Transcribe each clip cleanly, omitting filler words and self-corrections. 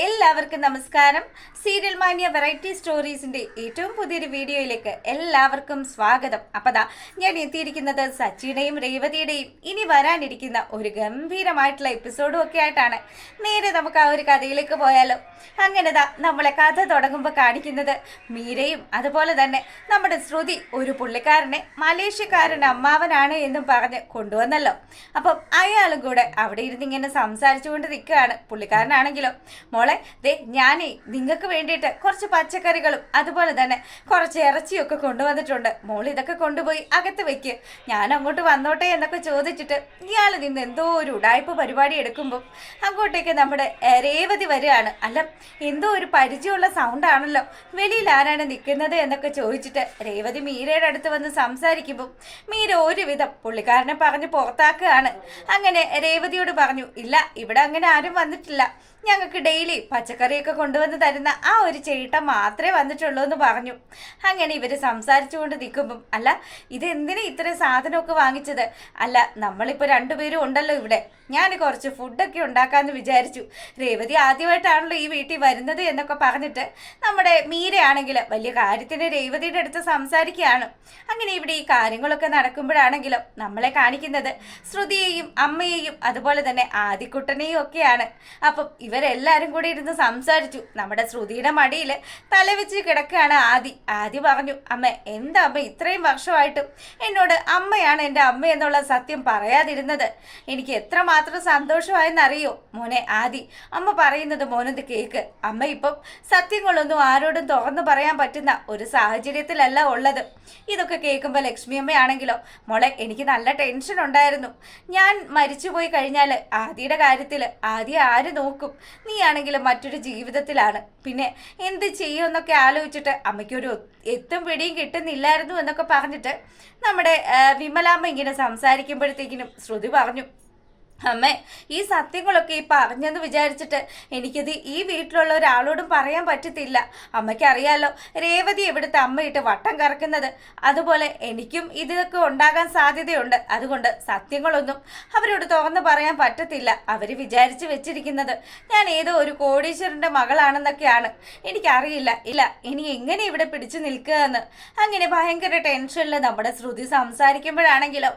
എല്ലാവർക്കും നമസ്കാരം. Serial മാനിയ variety സ്റ്റോറീസിന്റെ ഏറ്റവും പുതിയൊരു വീഡിയോയിലേക്ക് എല്ലാവർക്കും സ്വാഗതം. അപ്പതാ ഞാൻ എത്തിയിരിക്കുന്നത് സച്ചിയുടെയും രേവതിയുടെയും ഇനി വരാനിരിക്കുന്ന ഒരു ഗംഭീരമായിട്ടുള്ള എപ്പിസോഡും ഒക്കെ ആയിട്ടാണ്. നേരെ നമുക്ക് ആ ഒരു കഥയിലേക്ക് പോയാലോ. അങ്ങനെതാ നമ്മളെ കഥ തുടങ്ങുമ്പോൾ കാണിക്കുന്നത് മീരയും അതുപോലെ തന്നെ നമ്മുടെ ശ്രുതി ഒരു പുള്ളിക്കാരനെ മലേഷ്യക്കാരൻ അമ്മാവനാണ് എന്നും പറഞ്ഞ് കൊണ്ടുവന്നല്ലോ. അപ്പം അയാളും കൂടെ അവിടെ ഇരുന്ന് ഇങ്ങനെ സംസാരിച്ചുകൊണ്ട് നിൽക്കുകയാണ്. പുള്ളിക്കാരനാണെങ്കിലോ, മോളെ ദേ ഞാനേ നിങ്ങൾക്ക് വേണ്ടിയിട്ട് കുറച്ച് പച്ചക്കറികളും അതുപോലെ തന്നെ കുറച്ച് ഇറച്ചിയൊക്കെ കൊണ്ടുവന്നിട്ടുണ്ട്. മോൾ ഇതൊക്കെ കൊണ്ടുപോയി അകത്ത് വെക്ക്, ഞാൻ അങ്ങോട്ട് വന്നോട്ടെ എന്നൊക്കെ ചോദിച്ചിട്ട് ഇയാൾ നിന്ന് എന്തോ ഒരു ഉടായ്പ പരിപാടി എടുക്കുമ്പോൾ അങ്ങോട്ടേക്ക് നമ്മുടെ രേവതി വരികയാണ്. അല്ല, എന്തോ ഒരു പരിചയമുള്ള സൗണ്ട് ആണല്ലോ, വെളിയിൽ ആരാണ് നിൽക്കുന്നത് എന്നൊക്കെ ചോദിച്ചിട്ട് രേവതി മീരയുടെ അടുത്ത് വന്ന് സംസാരിക്കുമ്പോൾ മീര ഒരുവിധം പുള്ളിക്കാരനെ പറഞ്ഞ് പുറത്താക്കുകയാണ്. അങ്ങനെ രേവതിയോട് പറഞ്ഞു, ഇല്ല ഇവിടെ അങ്ങനെ ആരും വന്നിട്ടില്ല, ഞങ്ങൾക്ക് ഡെയിലി പച്ചക്കറിയൊക്കെ കൊണ്ടുവന്ന് തരുന്ന ആ ഒരു ചേട്ടൻ മാത്രമേ വന്നിട്ടുള്ളൂ എന്ന് പറഞ്ഞു. അങ്ങനെ ഇവർ സംസാരിച്ചു കൊണ്ട് നിൽക്കുമ്പം, അല്ല ഇതെന്തിനാ ഇത്രയും സാധനമൊക്കെ വാങ്ങിച്ചത്? അല്ല നമ്മളിപ്പോൾ രണ്ടുപേരും ഉണ്ടല്ലോ ഇവിടെ, ഞാൻ കുറച്ച് ഫുഡൊക്കെ ഉണ്ടാക്കാമെന്ന് വിചാരിച്ചു. രേവതി ആദ്യമായിട്ടാണല്ലോ ഈ വീട്ടിൽ വരുന്നത് എന്നൊക്കെ പറഞ്ഞിട്ട് നമ്മുടെ മീരയാണെങ്കിൽ വലിയ കാര്യത്തിന് രേവതിയുടെ അടുത്ത് സംസാരിക്കുകയാണ്. അങ്ങനെ ഇവിടെ ഈ കാര്യങ്ങളൊക്കെ നടക്കുമ്പോഴാണെങ്കിലും നമ്മളെ കാണിക്കുന്നത് ശ്രുതിയെയും അമ്മയെയും അതുപോലെ തന്നെ ആദിക്കുട്ടനെയും ഒക്കെയാണ്. അപ്പം ഇവരെല്ലാവരും കൂടി ഇരുന്ന് സംസാരിച്ചു. നമ്മുടെ ശ്രുതിയുടെ മടിയിൽ തലവെച്ച് കിടക്കുകയാണ് ആദി പറഞ്ഞു, അമ്മ എന്താ അമ്മ ഇത്രയും വർഷമായിട്ടും എന്നോട് അമ്മയാണ് എൻ്റെ അമ്മ എന്നുള്ള സത്യം പറയാതിരുന്നത്? എനിക്ക് എത്രമാത്രം സന്തോഷമായെന്നറിയോ മോനെ ആദി. അമ്മ പറയുന്നത് മോനൊന്ന് കേക്ക്. അമ്മ ഇപ്പം സത്യങ്ങളൊന്നും ആരോടും തുറന്നു പറയാൻ പറ്റുന്ന ഒരു സാഹചര്യത്തിലല്ല ഉള്ളത്. ഇതൊക്കെ കേൾക്കുമ്പോൾ ലക്ഷ്മി അമ്മയാണെങ്കിലോ, മോളെ എനിക്ക് നല്ല ടെൻഷൻ ഉണ്ടായിരുന്നു. ഞാൻ മരിച്ചുപോയി കഴിഞ്ഞാൽ ആദിയുടെ കാര്യത്തിൽ ആദ്യം ആര് നോക്കും? നീ ആണെങ്കിലും മറ്റൊരു ജീവിതത്തിലാണ്, പിന്നെ എന്ത് ചെയ്യുമെന്നൊക്കെ ആലോചിച്ചിട്ട് അമ്മയ്ക്കൊരു എത്തും പിടിയും കിട്ടുന്നില്ലായിരുന്നു എന്നൊക്കെ പറഞ്ഞിട്ട് നമ്മുടെ വിമലാമ്മ ഇങ്ങനെ സംസാരിക്കുമ്പോഴത്തേക്കിനും ശ്രുതി പറഞ്ഞു, അമ്മേ ഈ സത്യങ്ങളൊക്കെ ഈ പറഞ്ഞെന്ന് വിചാരിച്ചിട്ട് എനിക്കിത് ഈ വീട്ടിലുള്ള ഒരാളോടും പറയാൻ പറ്റത്തില്ല. അമ്മയ്ക്കറിയാലോ രേവതി എവിടുത്തെ അമ്മയിട്ട് വട്ടം കറക്കുന്നത്, അതുപോലെ എനിക്കും ഇതൊക്കെ ഉണ്ടാകാൻ സാധ്യതയുണ്ട്. അതുകൊണ്ട് സത്യങ്ങളൊന്നും അവരോട് തുറന്ന് പറയാൻ പറ്റത്തില്ല. അവർ വിചാരിച്ച് വെച്ചിരിക്കുന്നത് ഞാൻ ഏതോ ഒരു കോടീശ്വരൻ്റെ മകളാണെന്നൊക്കെയാണ്. എനിക്കറിയില്ല ഇനി എങ്ങനെ ഇവിടെ പിടിച്ചു നിൽക്കുക എന്ന്. അങ്ങനെ ഭയങ്കര ടെൻഷനിൽ നമ്മുടെ ശ്രുതി സംസാരിക്കുമ്പോഴാണെങ്കിലോ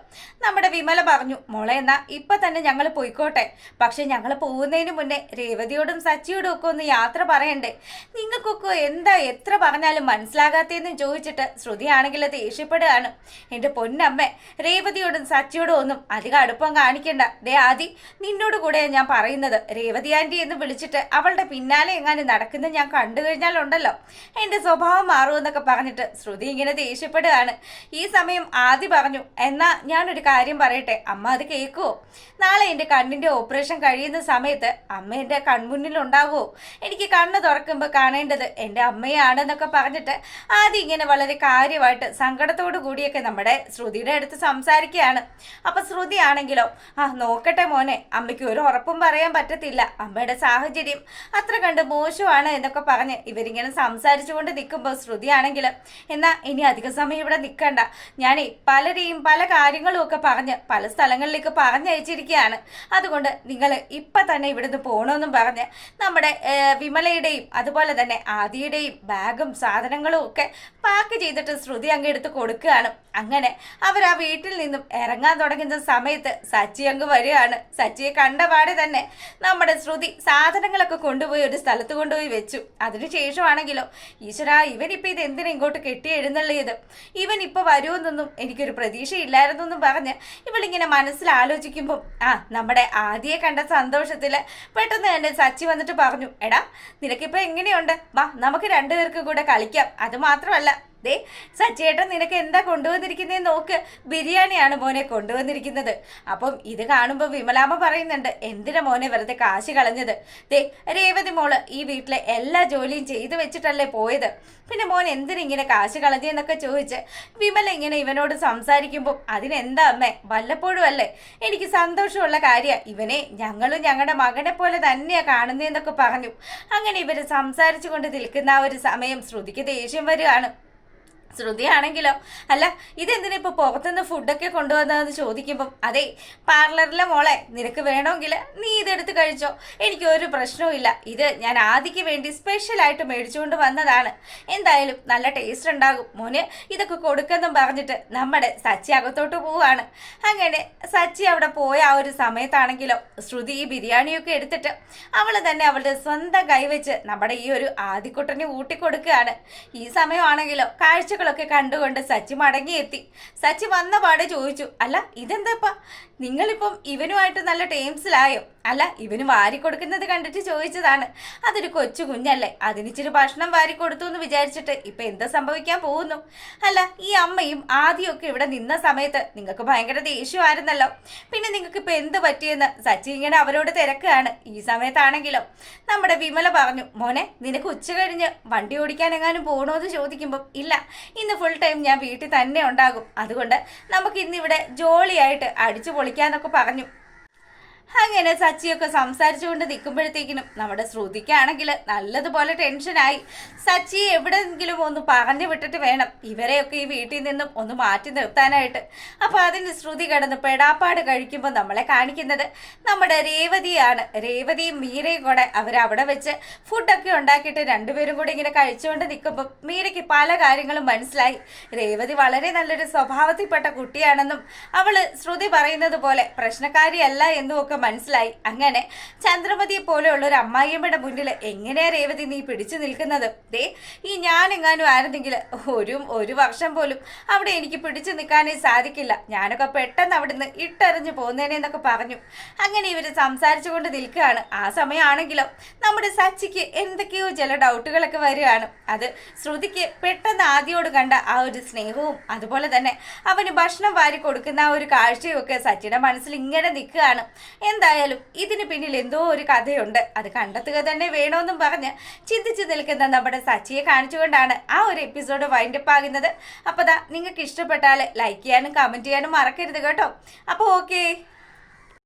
നമ്മുടെ വിമല പറഞ്ഞു, മോളെ എന്നാ ഇപ്പം തന്നെ ഞങ്ങൾ പോയിക്കോട്ടെ, പക്ഷെ ഞങ്ങൾ പോകുന്നതിന് മുന്നേ രേവതിയോടും സച്ചിയോടും ഒക്കെ ഒന്ന് യാത്ര പറയണ്ടേ? നിങ്ങൾക്കൊക്കെ എന്താ എത്ര പറഞ്ഞാലും മനസ്സിലാകാത്തതെന്ന് ചോദിച്ചിട്ട് ശ്രുതിയാണെങ്കിൽ ദേഷ്യപ്പെടുകയാണ്. എൻ്റെ പൊന്നമ്മേ, രേവതിയോടും സച്ചിയോടും ഒന്നും അധികം അടുപ്പം കാണിക്കണ്ട. ദേ ആദി, നിന്നോട് കൂടെ ഞാൻ പറയുന്നത്, രേവതി ആൻറ്റി എന്ന് വിളിച്ചിട്ട് അവളുടെ പിന്നാലെ എങ്ങാനും നടക്കുന്നത് ഞാൻ കണ്ടു കഴിഞ്ഞാലുണ്ടല്ലോ എൻ്റെ സ്വഭാവം മാറുമെന്നൊക്കെ പറഞ്ഞിട്ട് ശ്രുതി ഇങ്ങനെ ദേഷ്യപ്പെടുകയാണ്. ഈ സമയം ആദി പറഞ്ഞു, എന്നാ ഞാനൊരു കാര്യം പറയട്ടെ, അമ്മ അത് കേൾക്കുമോ? നാളെ എൻ്റെ കണ്ണിൻ്റെ ഓപ്പറേഷൻ കഴിയുന്ന സമയത്ത് അമ്മ എൻ്റെ കൺമുന്നിൽ ഉണ്ടാവുമോ? എനിക്ക് കണ്ണ് തുറക്കുമ്പോൾ കാണേണ്ടത് എൻ്റെ അമ്മയാണെന്നൊക്കെ പറഞ്ഞിട്ട് ആദ്യം ഇങ്ങനെ വളരെ കാര്യമായിട്ട് സങ്കടത്തോടു കൂടിയൊക്കെ നമ്മുടെ ശ്രുതിയുടെ അടുത്ത് സംസാരിക്കുകയാണ്. അപ്പം ശ്രുതി ആണെങ്കിലോ, നോക്കട്ടെ മോനെ, അമ്മയ്ക്ക് ഒരു ഉറപ്പും പറയാൻ പറ്റത്തില്ല, അമ്മയുടെ സാഹചര്യം അത്ര കണ്ട് മോശമാണ് എന്നൊക്കെ പറഞ്ഞ് ഇവരിങ്ങനെ സംസാരിച്ചു കൊണ്ട് നിൽക്കുമ്പോൾ ശ്രുതി ആണെങ്കിൽ, എന്നാൽ ഇനി അധിക സമയം ഇവിടെ നിൽക്കണ്ട, ഞാനേ പലരെയും പല കാര്യങ്ങളും ഒക്കെ പറഞ്ഞ് പല സ്ഥലങ്ങളിലേക്ക് പറഞ്ഞയച്ചിരിക്കുകയാണ്, അതുകൊണ്ട് നിങ്ങൾ ഇപ്പം തന്നെ ഇവിടുന്ന് പോകണമെന്നും പറഞ്ഞ് നമ്മുടെ വിമലയുടെയും അതുപോലെ തന്നെ ആദിയുടെയും ബാഗും സാധനങ്ങളും ഒക്കെ പാക്ക് ചെയ്തിട്ട് ശ്രുതി അങ്ങ് എടുത്ത് കൊടുക്കുകയാണ്. അങ്ങനെ അവർ ആ വീട്ടിൽ നിന്നും ഇറങ്ങാൻ തുടങ്ങുന്ന സമയത്ത് സച്ചി അങ്ങ് വരികയാണ്. സച്ചിയെ കണ്ടപാടെ തന്നെ നമ്മുടെ ശ്രുതി സാധനങ്ങളൊക്കെ കൊണ്ടുപോയി ഒരു സ്ഥലത്ത് കൊണ്ടുപോയി വെച്ചു. അതിനുശേഷമാണെങ്കിലോ, ഈശ്വരാ ഇവനിപ്പോൾ ഇത് എന്തിനാ ഇങ്ങോട്ട് കെട്ടി എഴുന്നള്ളിയത്, ഇവൻ ഇപ്പോൾ വരുമെന്നൊന്നും എനിക്കൊരു പ്രതീക്ഷയില്ലായിരുന്നു എന്നും പറഞ്ഞ് ഇവളിങ്ങനെ മനസ്സിൽ ആലോചിക്കുമ്പം നമ്മുടെ ആദിയെ കണ്ട സന്തോഷത്തിൽ പെട്ടെന്ന് തന്നെ സച്ചി വന്നിട്ട് പറഞ്ഞു, എടാ നിനക്കിപ്പോൾ എങ്ങനെയുണ്ട്, വാ നമുക്ക് രണ്ടുപേർക്ക് കൂടെ കളിക്കാം. അത് മാത്രമല്ല ദേ സച്ചേട്ടൻ നിനക്ക് എന്താ കൊണ്ടുവന്നിരിക്കുന്നതെന്ന് നോക്ക്, ബിരിയാണിയാണ് മോനെ കൊണ്ടുവന്നിരിക്കുന്നത്. അപ്പം ഇത് കാണുമ്പോൾ വിമലാമ്മ പറയുന്നുണ്ട്, എന്തിനാ മോനെ വെറുതെ കാശ് കളഞ്ഞത്? ദേ രേവതി മോള് ഈ വീട്ടിലെ എല്ലാ ജോലിയും ചെയ്തു വെച്ചിട്ടല്ലേ പോയത്, പിന്നെ മോൻ എന്തിനിങ്ങനെ കാശ് കളഞ്ഞെന്നൊക്കെ ചോദിച്ച് വിമല ഇങ്ങനെ ഇവനോട് സംസാരിക്കുമ്പോൾ, അതിനെന്താ അമ്മേ, വല്ലപ്പോഴും അല്ലേ, എനിക്ക് സന്തോഷമുള്ള കാര്യമാണ്, ഇവനെ ഞങ്ങളും ഞങ്ങളുടെ മകനെ പോലെ തന്നെയാണ് കാണുന്നതെന്നൊക്കെ പറഞ്ഞു. അങ്ങനെ ഇവർ സംസാരിച്ചു കൊണ്ട് നിൽക്കുന്ന ആ ഒരു സമയം ശ്രുതിക്ക് ദേഷ്യം വരികയാണ്. ശ്രുതിയാണെങ്കിലോ അല്ല ഇതെന്തിനാ ഇപ്പൊ പുറത്തുനിന്ന് ഫുഡൊക്കെ കൊണ്ടുവന്നതെന്ന് ചോദിക്കുമ്പം അതെ പാർലറിലെ മോളെ നിനക്ക് വേണമെങ്കിൽ നീ ഇതെടുത്ത് കഴിച്ചോ, എനിക്ക് ഒരു പ്രശ്നവും ഇല്ല, ഇത് ഞാൻ ആദിക്ക് വേണ്ടി സ്പെഷ്യലായിട്ട് മേടിച്ചുകൊണ്ട് വന്നതാണ്, എന്തായാലും നല്ല ടേസ്റ്റ് ഉണ്ടാകും മോന്, ഇതൊക്കെ കൊടുക്കെന്നും പറഞ്ഞിട്ട് നമ്മുടെ സച്ചി അകത്തോട്ട് പോവാണ്. അങ്ങനെ സച്ചി അവിടെ പോയ ആ ഒരു സമയത്താണെങ്കിലോ ശ്രുതി ഈ ബിരിയാണിയൊക്കെ എടുത്തിട്ട് അവൾ തന്നെ അവളുടെ സ്വന്തം കൈവച്ച് നമ്മുടെ ഈ ഒരു ആദിക്കുട്ടനെ ഊട്ടിക്കൊടുക്കുകയാണ്. ഈ സമയമാണെങ്കിലോ കാഴ്ചകളൊക്കെ കണ്ടുകൊണ്ട് സച്ചി മടങ്ങിയെത്തി. സച്ചി വന്ന പാടെ ചോദിച്ചു, അല്ല ഇതെന്താപ്പാ നിങ്ങളിപ്പം ഇവനുമായിട്ട് നല്ല ടേംസിലായോ? അല്ല ഇവന് വാരി കൊടുക്കുന്നത് കണ്ടിട്ട് ചോദിച്ചതാണ്, അതൊരു കൊച്ചു കുഞ്ഞല്ലേ, അതിനിച്ചിരി ഭക്ഷണം വാരി കൊടുത്തു എന്ന് വിചാരിച്ചിട്ട് ഇപ്പൊ എന്താ സംഭവിക്കാൻ പോകുന്നു? അല്ല ഈ അമ്മയും ആദ്യമൊക്കെ ഇവിടെ നിന്ന സമയത്ത് നിങ്ങൾക്ക് ഭയങ്കര ദേഷ്യമായിരുന്നല്ലോ, പിന്നെ നിങ്ങൾക്ക് ഇപ്പൊ എന്ത് പറ്റിയെന്ന് സച്ചി ഇങ്ങനെ അവരോട് തിരക്കുകയാണ്. ഈ സമയത്താണെങ്കിലോ നമ്മുടെ വിമല പറഞ്ഞു, മോനെ നിനക്ക് ഉച്ച കഴിഞ്ഞ് വണ്ടി ഓടിക്കാൻ എങ്ങാനും പോകണോന്ന് ചോദിക്കുമ്പോൾ ഇല്ല, ഇന്ന് ഫുൾ ടൈം ഞാൻ വീട്ടിൽ തന്നെ ഉണ്ടാകും, അതുകൊണ്ട് നമുക്ക് ഇന്നിവിടെ ജോളിയായിട്ട് അടിച്ചു പൊളിക്കാന്നൊക്കെ പറഞ്ഞു. അങ്ങനെ സച്ചിയൊക്കെ സംസാരിച്ചുകൊണ്ട് നിൽക്കുമ്പോഴത്തേക്കിനും നമ്മുടെ ശ്രുതിക്കാണെങ്കിൽ നല്ലതുപോലെ ടെൻഷനായി. സച്ചി എവിടെയെങ്കിലും ഒന്ന് പറഞ്ഞു വിട്ടിട്ട് വേണം ഇവരെയൊക്കെ ഈ വീട്ടിൽ നിന്നും ഒന്ന് മാറ്റി നിർത്താനായിട്ട്. അപ്പോൾ അതിന് ശ്രുതി കിടന്ന് പെടാപ്പാട് കഴിക്കുമ്പോൾ നമ്മളെ കാണിക്കുന്നത് നമ്മുടെ രേവതിയാണ്. രേവതിയും മീരയും കൂടെ അവരവിടെ വെച്ച് ഫുഡൊക്കെ ഉണ്ടാക്കിയിട്ട് രണ്ടുപേരും കൂടി ഇങ്ങനെ കഴിച്ചുകൊണ്ട് നിൽക്കുമ്പോൾ മീരയ്ക്ക് പല കാര്യങ്ങളും മനസ്സിലായി. രേവതി വളരെ നല്ലൊരു സ്വഭാവത്തിൽപ്പെട്ട കുട്ടിയാണെന്നും അവള് ശ്രുതി പറയുന്നത് പോലെ പ്രശ്നക്കാരിയല്ല എന്നും ഒക്കെ മനസ്സിലായി. അങ്ങനെ ചന്ദ്രമതിയെ പോലെയുള്ള ഒരു അമ്മായിയമ്മയുടെ മുന്നിൽ എങ്ങനെയാ രേവതി നീ പിടിച്ചു നിൽക്കുന്നത്? ദേ ഈ ഞാനെങ്ങാനും ആയിരുന്നെങ്കിൽ ഒരു വർഷം പോലും അവിടെ എനിക്ക് പിടിച്ചു നിൽക്കാനേ സാധിക്കില്ല, ഞാനൊക്കെ പെട്ടെന്ന് അവിടുന്ന് ഇട്ടെറിഞ്ഞു പോകുന്നേനെന്നൊക്കെ പറഞ്ഞു. അങ്ങനെ ഇവർ സംസാരിച്ചുകൊണ്ട് നിൽക്കുകയാണ്. ആ സമയമാണെങ്കിലോ നമ്മുടെ സച്ചിക്ക് എന്തൊക്കെയോ ചില ഡൗട്ടുകളൊക്കെ വരികയാണ്. അത് ശ്രുതിക്ക് പെട്ടെന്ന് ആദ്യോട് കണ്ട ആ ഒരു സ്നേഹവും അതുപോലെ തന്നെ അവന് ഭക്ഷണം വാരി കൊടുക്കുന്ന ആ ഒരു കാഴ്ചയും ഒക്കെ സച്ചിയുടെ മനസ്സിൽ ഇങ്ങനെ നിൽക്കുകയാണ്. എന്തായാലും ഇതിന് പിന്നിൽ എന്തോ ഒരു കഥയുണ്ട്, അത് കണ്ടെത്തുക തന്നെ വേണമെന്നും പറഞ്ഞ് ചിന്തിച്ചു നിൽക്കുന്ന നമ്മുടെ സച്ചിയെ കാണിച്ചുകൊണ്ടാണ് ആ ഒരു എപ്പിസോഡ് വൈൻഡപ്പ് ആകുന്നത്. അപ്പോൾ നിങ്ങൾക്ക് ഇഷ്ടപ്പെട്ടാൽ ലൈക്ക് ചെയ്യാനും കമൻറ്റ് ചെയ്യാനും മറക്കരുത് കേട്ടോ. അപ്പോൾ ഓക്കേ.